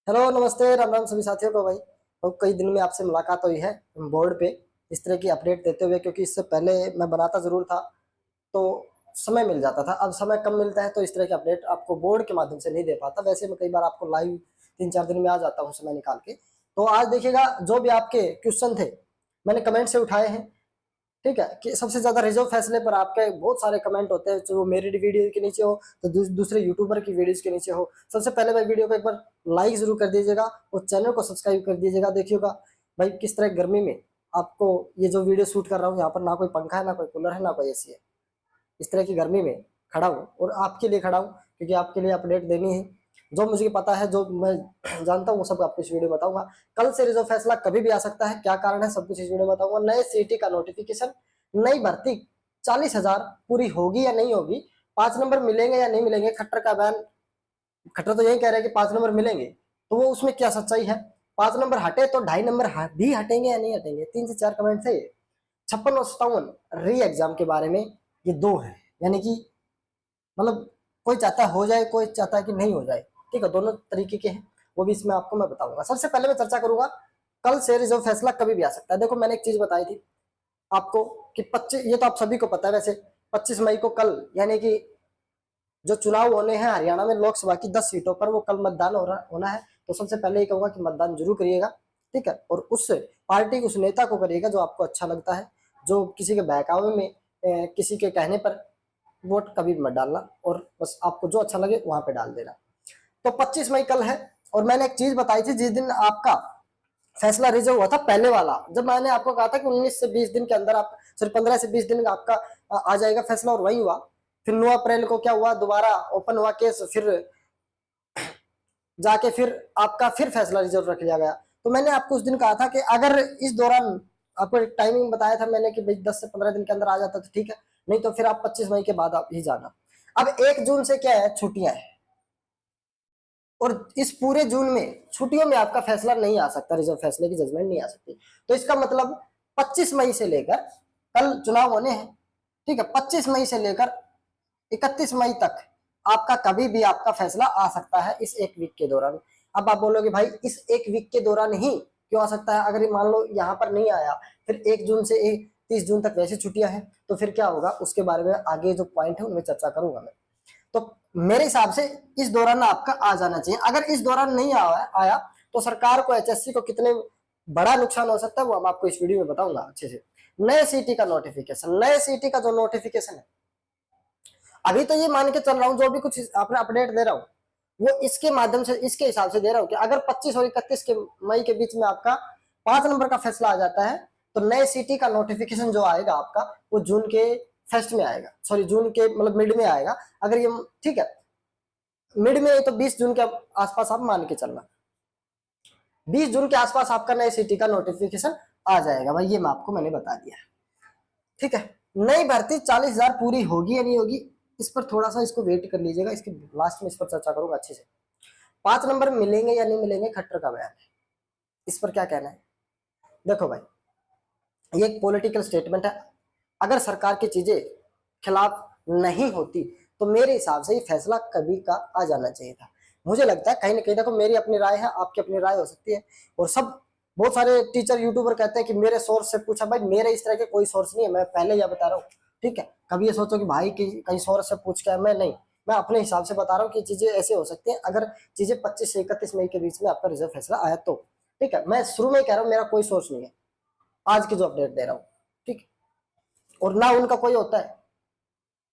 Hello, नमस्ते, राम राम सभी साथियों को भाई। और कई दिन में आपसे मुलाकात हुई है बोर्ड पे इस तरह की अपडेट देते हुए, क्योंकि इससे पहले मैं बनाता ज़रूर था तो समय मिल जाता था। अब समय कम मिलता है तो इस तरह की अपडेट आपको बोर्ड के माध्यम से नहीं दे पाता। वैसे मैं कई बार आपको लाइव 3-4 दिन में आ जाता हूँ समय निकाल के। तो आज देखिएगा, जो भी आपके क्वेश्चन थे मैंने कमेंट से उठाए हैं। ठीक है कि सबसे ज्यादा रिजर्व फैसले पर आपके बहुत सारे कमेंट होते हैं, जो मेरी वीडियो के नीचे हो तो दूसरे यूट्यूबर की वीडियोस के नीचे हो। सबसे पहले भाई वीडियो को एक बार लाइक जरूर कर दीजिएगा और चैनल को सब्सक्राइब कर दीजिएगा। देखिएगा भाई किस तरह गर्मी में आपको ये जो वीडियो शूट कर रहा हूँ, यहाँ पर ना कोई पंखा है, ना कोई कूलर है, ना कोई एसी है। इस तरह की गर्मी में खड़ा हूँ और आपके लिए खड़ा हूँ, क्योंकि आपके लिए अपडेट देनी है। जो मुझे पता है, जो मैं जानता हूँ, वो सब आपको इस वीडियो में बताऊंगा। कल से रिजर्व फैसला कभी भी आ सकता है, क्या कारण है सब कुछ इस वीडियो में बताऊंगा। नए सीईटी का नोटिफिकेशन, नई भर्ती 40,000 पूरी होगी या नहीं होगी, 5 नंबर मिलेंगे या नहीं मिलेंगे। खट्टर का बयान, खट्टर तो यही कह रहे हैं कि 5 नंबर मिलेंगे, तो वो उसमें क्या सच्चाई है। 5 नंबर हटे तो 2.5 नंबर भी हटेंगे या नहीं हटेंगे। 3 से 4 कमेंट थे। 56 और 57 री एग्जाम के बारे में ये दो है, यानी कि मतलब कोई चाहता है हो जाए, कोई चाहता है कि नहीं हो जाए। ठीक है, दोनों तरीके के हैं, वो भी इसमें आपको मैं बताऊंगा। सबसे पहले मैं चर्चा करूंगा कल से रिजर्व फैसला कभी भी आ सकता है। देखो, मैंने एक चीज बताई थी आपको कि 25, ये तो आप सभी को पता है वैसे, 25 मई को कल, यानी कि जो चुनाव होने हैं हरियाणा में लोकसभा की 10 सीटों पर, वो कल मतदान होना है। तो सबसे पहले ये कहूंगा कि मतदान जरूर करिएगा। ठीक है, और उस पार्टी उस नेता को करिएगा जो आपको अच्छा लगता है। जो किसी के बहकावे में किसी के कहने पर वोट कभी मत डालना, और बस आपको जो अच्छा लगे वहां पे डाल देना। तो 25 मई कल है। और मैंने एक चीज बताई थी, जिस दिन आपका फैसला रिजर्व हुआ था पहले वाला, जब मैंने आपको कहा था कि 19 से 20 दिन के अंदर आप, सॉरी 15 से 20 दिन में आपका आ जाएगा फैसला, और वही हुआ। फिर 9 अप्रैल को क्या हुआ, दोबारा ओपन हुआ केस, फिर जाके फिर आपका फिर फैसला रिजर्व रख लिया गया। तो मैंने आपको उस दिन कहा था कि अगर इस दौरान, आपको एक टाइमिंग बताया था मैंने कि भाई 10 से 15 दिन के अंदर आ जाता तो ठीक है, नहीं तो फिर आप 25 मई के बाद आप ही जाना। अब 1 जून से क्या है, छुट्टियां हैं, और इस पूरे जून में छुट्टियों में आपका फैसला नहीं आ सकता, रिजर्व फैसले की जजमेंट नहीं आ सकती। तो इसका मतलब 25 मई से लेकर, कल चुनाव होने हैं, ठीक है, 25 मई से लेकर 31 मई तक आपका कभी भी आपका फैसला आ सकता है, इस एक वीक के दौरान। अब आप बोलोगे भाई इस एक वीक के दौरान ही क्यों आ सकता है, अगर ये मान लो यहाँ पर नहीं आया, फिर 1 जून से 30 जून तक वैसी छुट्टियां हैं, तो फिर क्या होगा उसके बारे में आगे जो पॉइंट है उनमें चर्चा करूंगा मैं। तो मेरे हिसाब से इस दौरान आपका आ जाना चाहिए। अगर इस दौरान नहीं आया तो सरकार को, एचएससी को कितने बड़ा नुकसान हो सकता है, वो हम आपको इस वीडियो में बताऊंगा अच्छे से। नए सीटी का नोटिफिकेशन, नए सीटी का जो नोटिफिकेशन है, अभी तो ये मान के चल रहा हूँ, जो भी कुछ आपने अपडेट दे रहा हूँ वो इसके माध्यम से, इसके हिसाब से दे रहा हूँ कि अगर 25 और 31 के मई के बीच में आपका 5 नंबर का फैसला आ जाता है, तो नए सिटी का नोटिफिकेशन जो आएगा आपका, वो जून के फर्स्ट में आएगा, सॉरी जून के मतलब मिड में आएगा। अगर ये ठीक है मिड में, तो 20 जून के आसपास आप मान के चलना, 20 जून के आसपास आपका नए सिटी का नोटिफिकेशन आ जाएगा भाई, ये मैं आपको मैंने बता दिया। ठीक है, नई भर्ती 40,000 पूरी होगी या नहीं होगी, इस पर थोड़ा सा इसको वेट कर लीजिएगा, इसके लास्ट में इस पर चर्चा करूंगा अच्छे से। 5 नंबर मिलेंगे या नहीं मिलेंगे, खट्टर का बयान है, इस पर क्या कहना है। देखो भाई, ये एक पॉलिटिकल स्टेटमेंट है। अगर सरकार की चीजें खिलाफ नहीं होती तो मेरे हिसाब से ये फैसला कभी का आ जाना चाहिए था। मुझे लगता है कहीं ना कहीं, देखो मेरी अपनी राय है, आपकी अपनी राय हो सकती है, और सब बहुत सारे टीचर यूट्यूबर कहते हैं कि मेरे सोर्स से पूछा। भाई मेरे इस तरह के कोई सोर्स नहीं है, मैं पहले यह बता रहा हूँ। ठीक है, कभी ये सोचो कि भाई कहीं सोर्स से पूछ के, मैं नहीं, मैं अपने हिसाब से बता रहा हूँ कि चीजें ऐसे हो सकती हैं अगर चीजें 25 से 31 मई के बीच में आपका रिजर्व फैसला आया तो। ठीक है, मैं शुरू में कह रहा हूँ मेरा कोई सोर्स नहीं है, आज की जो अपडेट दे रहा हूँ। ठीक, और ना उनका कोई होता है,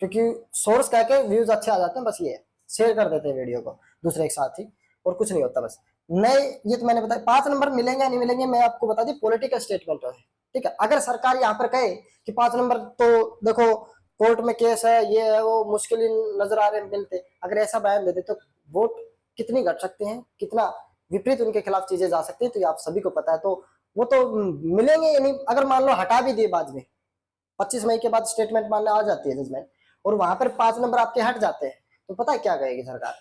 क्योंकि सोर्स कह के व्यूज अच्छे आ जाते हैं, बस ये शेयर कर देते हैं वीडियो को दूसरे के साथ ही, और कुछ नहीं होता बस। नए, ये तो मैंने बताया 5 नंबर मिलेंगे या नहीं मिलेंगे, मैं आपको बता दी, पॉलिटिकल स्टेटमेंट है। ठीक है, अगर सरकार यहाँ पर कहे कि 5 नंबर, तो देखो कोर्ट में केस है, ये है वो, मुश्किल नजर आ रहे मिलते, अगर ऐसा बयान दे दे तो वोट कितनी घट सकते हैं, कितना विपरीत उनके खिलाफ चीजें जा सकती है, तो ये आप सभी को पता है। तो वो तो मिलेंगे या नहीं, अगर मान लो हटा भी दिए बाद में, 25 मई के बाद स्टेटमेंट मानने आ जाती है जजमेंट, और वहां पर 5 नंबर आपके हट जाते हैं, तो पता है क्या कहेगी सरकार,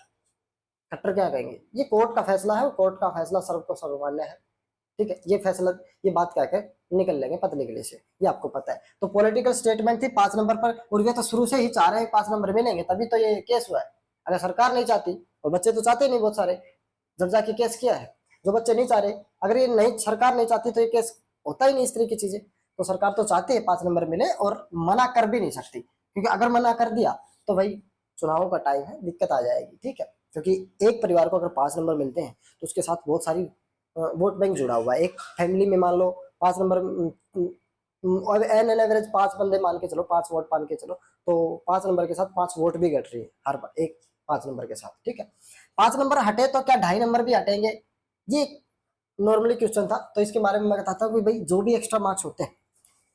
खट्टर क्या कहेंगे, ये कोर्ट का फैसला है, कोर्ट का फैसला सर्व को सर्वमान्य है। ठीक है, ये फैसला, ये बात कह के निकल लेंगे पतले गले से, ये आपको पता है। तो पॉलिटिकल स्टेटमेंट थी 5 नंबर पर, और ये तो शुरू से ही चाह रहे हैं 5 नंबर मिलेंगे, तभी तो ये केस हुआ है। अगर सरकार नहीं चाहती, और बच्चे तो चाहते ही नहीं बहुत सारे, जब जाके केस किया है। जो बच्चे नहीं चाह रहे, अगर ये नहीं, सरकार नहीं चाहती तो ये केस होता ही नहीं इस तरह की चीजें। तो सरकार तो चाहती है 5 नंबर मिले और मना कर भी नहीं सकती, क्योंकि अगर मना कर दिया तो भाई चुनावों का टाइम है, दिक्कत आ जाएगी, ठीक है। क्योंकि एक परिवार को अगर 5 नंबर मिलते हैं तो उसके साथ बहुत सारी वोट बैंक जुड़ा हुआ है। एक फैमिली में मान लो 5 नंबर, और एन एन एवरेज 5 बंदे मान के चलो, 5 वोट मान के चलो, तो 5 नंबर के साथ 5 वोट भी घट रही है हर एक 5 नंबर के साथ, ठीक है। 5 नंबर हटे तो क्या 2.5 नंबर भी हटेंगे, ये नॉर्मली क्वेश्चन था। तो इसके बारे में मैं बताता हूँ कि भाई जो भी एक्स्ट्रा मार्क्स होते हैं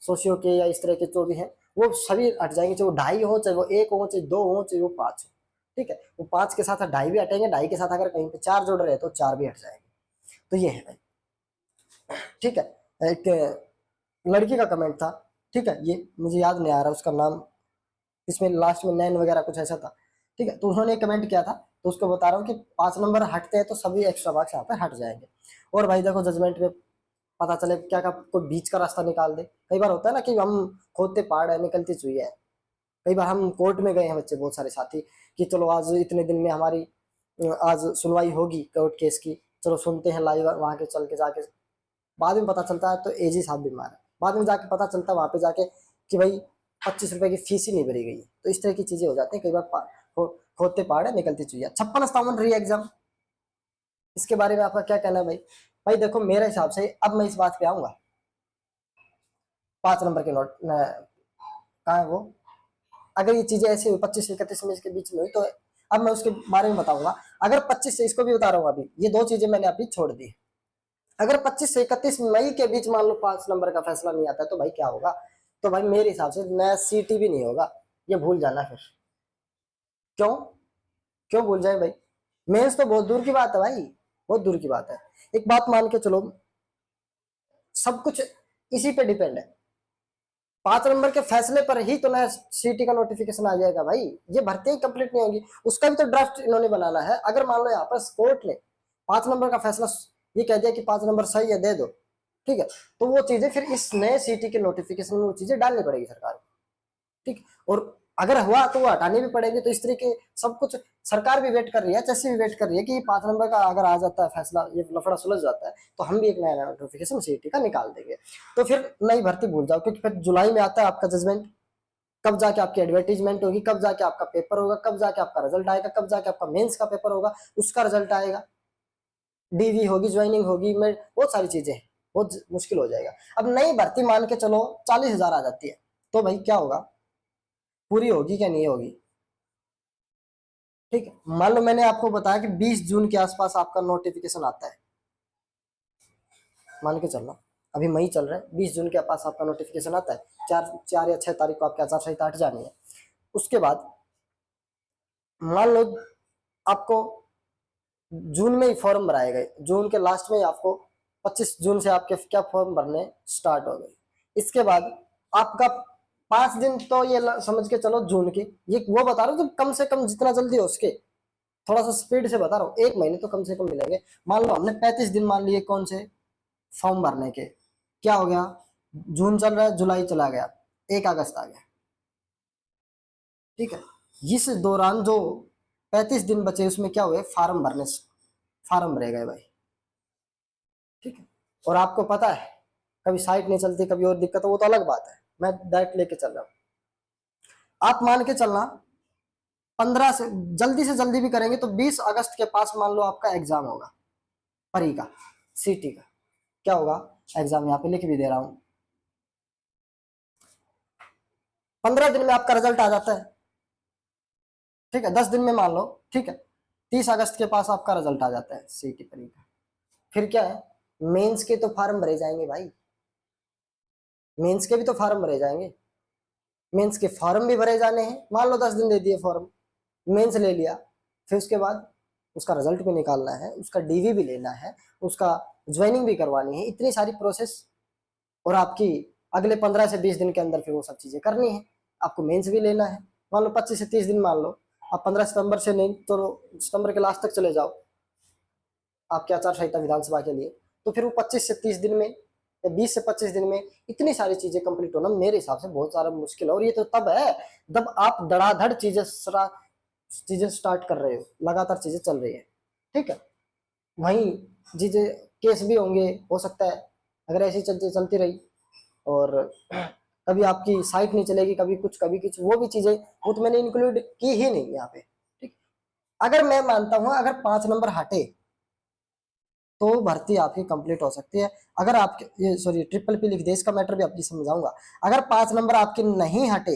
सोशियो के या इस तरह के जो भी है, वो सभी हट जाएंगे, चाहे वो 2.5 हो, चाहे वो 1 हो, चाहे 2 हो, चाहे वो 5 हो, ठीक है। वो 5 के साथ 2.5 भी हटेंगे, 2.5 के साथ अगर कहीं पे 4 जोड़ रहे तो 4 भी हट जाएंगे। तो ये है भाई, ठीक है। एक लड़की का कमेंट था, ठीक है, ये मुझे याद नहीं आ रहा उसका नाम, इसमें लास्ट में नैन वगैरह कुछ ऐसा था, ठीक है। तो उन्होंने कमेंट किया था, तो उसको बता रहा हूँ कि 5 नंबर हटते हैं तो सभी एक्स्ट्रा मार्क्स यहाँ पे हट जाएंगे। और भाई देखो जजमेंट में पता चले क्या का कोई बीच का रास्ता निकाल दे। कई बार होता है ना कि हम खोदते पहाड़ है निकलती चुई है। कई बार हम कोर्ट में गए हैं बच्चे बहुत सारे साथी कि चलो आज इतने दिन में हमारी आज सुनवाई होगी कोर्ट केस की, चलो सुनते हैं लाइव वहां के चल के जाके। बाद में पता चलता है तो एजी साहब बीमार है, बाद में जाके पता चलता है वहां पे जाके कि भाई 25 रुपए की फीस ही नहीं भरी गई। तो इस तरह की चीजें हो जाती है कई बार, खोदते पहाड़ है निकलती चुईया। 56 57 री एग्जाम, इसके बारे में आपका क्या कहना है भाई? भाई देखो मेरे हिसाब से अब मैं इस बात पे आऊंगा, 5 नंबर के नोट कहाँ है वो, अगर ये चीजें ऐसी हुई 25 से 31 में इसके बीच में हुई तो अब मैं उसके बारे में बताऊंगा। अगर 25 से, इसको भी बता रहा हूँ अभी, ये 2 चीजें मैंने अभी छोड़ दी। अगर 25 से 31 मई के बीच मान लो 5 नंबर का फैसला नहीं आता है तो भाई क्या होगा? तो भाई मेरे हिसाब से नया सीटी भी नहीं होगा, ये भूल जाना फिर। क्यों? क्यों भूल जाए भाई? मेंस तो बहुत दूर की बात है भाई, बहुत दूर की बात है। एक बात मान के चलो, सब कुछ इसी पे डिपेंड है। 5 नंबर के फैसले पर ही तो नया सीटी का नोटिफिकेशन आ जाएगा भाई। ये भर्ती ही कंप्लीट नहीं होगी, उसका भी तो ड्राफ्ट इन्होंने बनाना है। अगर मान लो यहाँ पर कोर्ट ने 5 नंबर का फैसला ये कह दिया कि 5 नंबर सही है दे दो, ठीक है, तो वो चीजें फिर इस नए सीटी के नोटिफिकेशन में वो चीजें डालनी पड़ेगी सरकार को, ठीक। और अगर हुआ तो वो हटानी भी पड़ेगी। तो इस तरीके सब कुछ सरकार भी वेट कर रही है, चेसी भी वेट कर रही है कि 5 नंबर का अगर आ जाता है फैसला, ये लफड़ा सुलझ जाता है तो हम भी एक नया नोटिफिकेशन सीटी का निकाल देंगे। तो फिर नई भर्ती भूल जाओ, क्योंकि फिर जुलाई में आता है आपका जजमेंट, कब जाके आपकी एडवर्टीजमेंट होगी, कब जाके आपका पेपर होगा, कब जाके आपका रिजल्ट आएगा, कब जाके आपका मेंस का पेपर होगा, उसका रिजल्ट आएगा, डीवी होगी, ज्वाइनिंग होगी, मैं बहुत सारी चीजें हैं, बहुत मुश्किल हो जाएगा। अब नई भर्ती मान के चलो 40,000 आ जाती है तो भाई क्या होगा? पूरी होगी क्या नहीं होगी? ठीक है, मान लो मैंने आपको बताया कि 20 जून के आसपास आपका नोटिफिकेशन आता है, मान के चलना अभी मई चल रहा है, 20 जून के पास आपका नोटिफिकेशन आता है, 4 या 6 तारीख को आपकी आचार संहिता हट जानी है। उसके बाद मान लो आपको जून में ही फॉर्म भराए गए, जून के लास्ट में ही आपको 25 जून से आपके क्या फॉर्म भरने स्टार्ट हो गए। इसके बाद आपका 5 दिन तो ये समझ के चलो जून की, ये वो बता रहा हूँ तो कम से कम जितना जल्दी हो उसके, थोड़ा सा स्पीड से बता रहा हूँ, 1 महीने तो कम से कम मिलेंगे। मान लो हमने 35 दिन मान लिए कौन से फॉर्म भरने के, क्या हो गया? जून चल रहा है, जुलाई चला गया, 1 अगस्त आ गया, ठीक है। इस दौरान जो 35 दिन बचे उसमें क्या हुए? फार्म भरे गए भाई, ठीक है। और आपको पता है कभी साइट नहीं चलती, कभी और दिक्कत हो, वो तो अलग बात है, मैं डायरेक्ट लेके चल रहा हूँ। आप मान के चलना 15 से जल्दी भी करेंगे तो 20 अगस्त के पास मान लो आपका एग्जाम होगा, परी का, सीटी का। क्या होगा एग्जाम? यहाँ पे लिख भी दे रहा हूं, 15 दिन में आपका रिजल्ट आ जाता है, ठीक है। 10 दिन में मान लो, ठीक है, 30 अगस्त के पास आपका रिजल्ट आ जाता है सीटी परी का। फिर क्या है? मेंस के तो फार्म भरे जाएंगे भाई, मेंस के भी तो फार्म भरे जाएंगे, मेंस के फॉर्म भी भरे जाने हैं। मान लो 10 दिन दे दिए फॉर्म, मेंस ले लिया, फिर उसके बाद उसका रिजल्ट भी निकालना है, उसका डीवी भी लेना है, उसका ज्वाइनिंग भी करवानी है, इतनी सारी प्रोसेस। और आपकी अगले 15 से 20 दिन के अंदर फिर वो सब चीजें करनी है, आपको मेंस भी लेना है। मान लो 25 से 30 दिन मान लो, आप 15 सितंबर से नहीं तो सितंबर के लास्ट तक चले जाओ आपके आचार संहिता विधानसभा के लिए, तो फिर वो 25 से 30 दिन में या 20 से 25 दिन में इतनी सारी चीजें कंप्लीट होना मेरे हिसाब से बहुत सारा मुश्किल है। और ये तो तब है जब आप धड़ाधड़ चीजें स्टार्ट कर रहे हो, लगातार चीजें चल रही है, ठीक है। वहीं चीजें केस भी होंगे, हो सकता है अगर ऐसी चलती चलती रही। और कभी आपकी साइट नहीं चलेगी, कभी कुछ, वो भी चीजें वो तो मैंने इंक्लूड की ही नहीं यहाँ पे। ठीक, अगर मैं मानता हूँ अगर 5 नंबर हटे तो भर्ती आपकी कंप्लीट हो सकती है। अगर आपके ये सॉरी ट्रिपल पी लिख दे, इसका मैटर भी आपकी समझाऊंगा। अगर 5 नंबर आपके नहीं हटे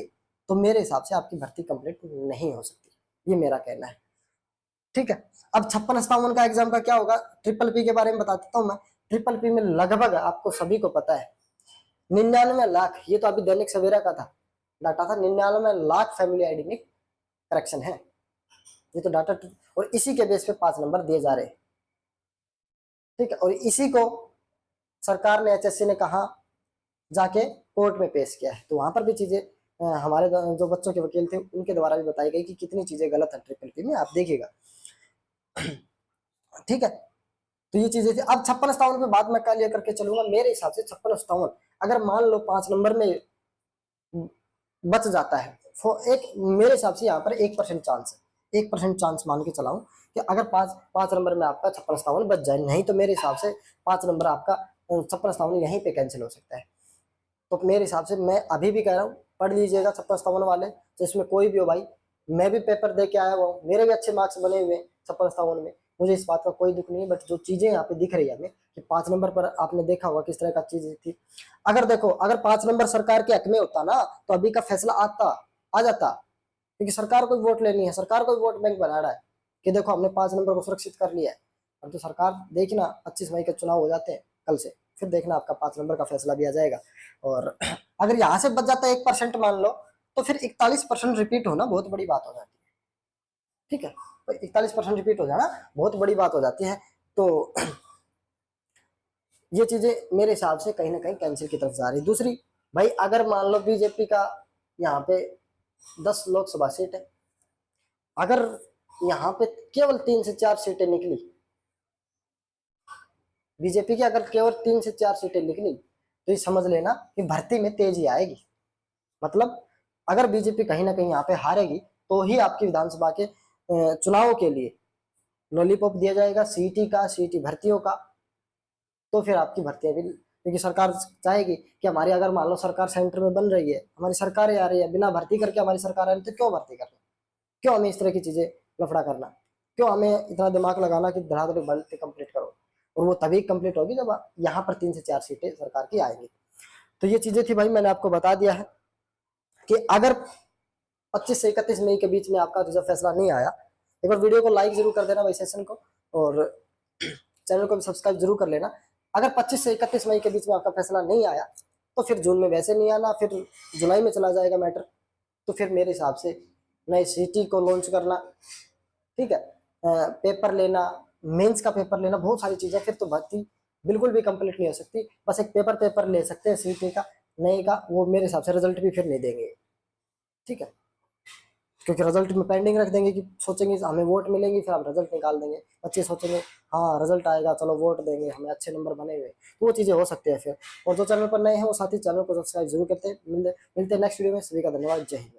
तो मेरे हिसाब से आपकी भर्ती कंप्लीट नहीं हो सकती, ये मेरा कहना है। ठीक है, अब 56-57 का एग्जाम का क्या होगा, ट्रिपल पी के बारे में बता देता हूँ मैं। ट्रिपल पी में लगभग आपको सभी को पता है 99 लाख, ये तो अभी दैनिक सवेरा का था डाटा था, 99 लाख फैमिली आईडी में करेक्शन है, ये तो डाटा। और इसी के बेस पे 5 नंबर दिए जा रहे हैं। ठीक है, और इसी को सरकार ने, एचएससी ने कहा जाके कोर्ट में पेश किया है। तो वहां पर भी चीजें हमारे जो बच्चों के वकील थे उनके द्वारा भी बताई गई कि कितनी चीजें गलत है ट्रिपल पी में, आप देखिएगा। ठीक है, तो ये चीजें थी। अब 56-57 पे बात मैं क्लियर करके चलूंगा। मेरे हिसाब से 56-57 अगर मान लो 5 नंबर में बच जाता है, एक मेरे हिसाब से यहाँ पर 1% चांस है, 1% चांस मान के चलाऊं कि अगर पांच नंबर में आपका 56-57 बच जाए, नहीं तो मेरे हिसाब से 5 नंबर आपका 56-57 यहीं पे कैंसिल हो सकता है। तो मेरे हिसाब से मैं अभी भी कह रहा हूँ पढ़ लीजिएगा 56-57 वाले, तो इसमें कोई भी हो भाई। मैं भी पेपर दे के आया हुआ हूँ, मेरे भी अच्छे मार्क्स बने हुए 56-57 में, मुझे इस बात का कोई दुख नहीं है। बट जो चीजें यहाँ पे दिख रही है हमें कि 5 नंबर पर आपने देखा होगा किस तरह का चीज थी। अगर देखो अगर 5 नंबर सरकार के हक में होता ना तो अभी का फैसला आ जाता, क्योंकि सरकार को वोट लेनी है, सरकार को वोट बैंक बना रहा है कि देखो हमने 5 नंबर को सुरक्षित कर लिया है। अब तो सरकार देखना 25 मई के चुनाव हो जाते हैं कल से, फिर देखना आपका 5 नंबर का फैसला भी आ जाएगा। और अगर यहाँ से बच जाता है 1% मान लो, तो फिर 41% रिपीट होना बहुत बड़ी बात हो जाती है। ठीक है, तो 41% रिपीट हो जाना बहुत बड़ी बात हो जाती है। तो ये चीजें मेरे हिसाब से कहीं ना कहीं कैंसिल की तरफ जा रही। दूसरी भाई, अगर मान लो बीजेपी का यहाँ पे 10 लोकसभा सीट है, अगर यहाँ पे केवल 3 से 4 सीटें निकली, बीजेपी की अगर केवल 3 से 4 सीटें निकली, तो ये समझ लेना कि भर्ती में तेजी आएगी। मतलब अगर बीजेपी कहीं ना कहीं यहाँ पे हारेगी तो ही आपकी विधानसभा के चुनावों के लिए लॉलीपॉप दिया जाएगा, सीईटी का, सीईटी भर्तियों का। तो फिर आपकी भर्तियां भी, क्योंकि सरकार चाहेगी कि हमारी, अगर मान लो सरकार सेंटर में बन रही है, हमारी सरकारें आ रही है, बिना भर्ती करके हमारी सरकार आ रही है, तो क्यों भर्ती करना, क्यों हमें इस तरह की चीजें लफड़ा करना, क्यों हमें इतना दिमाग लगाना कि धड़ाधड़ भर्ती कंप्लीट करो। और वो तभी कंप्लीट होगी जब यहाँ पर 3 से 4 सीटें सरकार की आएंगी। तो ये चीजें थी भाई, मैंने आपको बता दिया है कि अगर 25 से 31 मई के बीच में आपका जो फैसला नहीं आया, एक बार वीडियो को लाइक जरूर कर देना भाई, सेशन को, और चैनल को भी सब्सक्राइब जरूर कर लेना। अगर 25 से 31 मई के बीच में आपका फैसला नहीं आया तो फिर जून में वैसे नहीं आना, फिर जुलाई में चला जाएगा मैटर। तो फिर मेरे हिसाब से नई सीटी को लॉन्च करना, ठीक है, पेपर लेना, मेंस का पेपर लेना, बहुत सारी चीजें, फिर तो भर्ती बिल्कुल भी कंप्लीट नहीं हो सकती। बस एक पेपर ले सकते हैं सीटी का, नए का, वो मेरे हिसाब से रिजल्ट भी फिर नहीं देंगे। ठीक है, क्योंकि रिजल्ट में पेंडिंग रख देंगे कि सोचेंगे हमें वोट मिलेंगे, फिर हम रिजल्ट निकाल देंगे, बच्चे सोचेंगे हाँ रिजल्ट आएगा चलो वोट देंगे, हमें अच्छे नंबर बने हुए, तो वो चीज़ें हो सकती है फिर। और जो चैनल पर नए हैं वो साथी चैनल को सब्सक्राइब जरूर करते हैं। मिलते हैं नेक्स्ट वीडियो में। सभी का धन्यवाद, जय हिंद।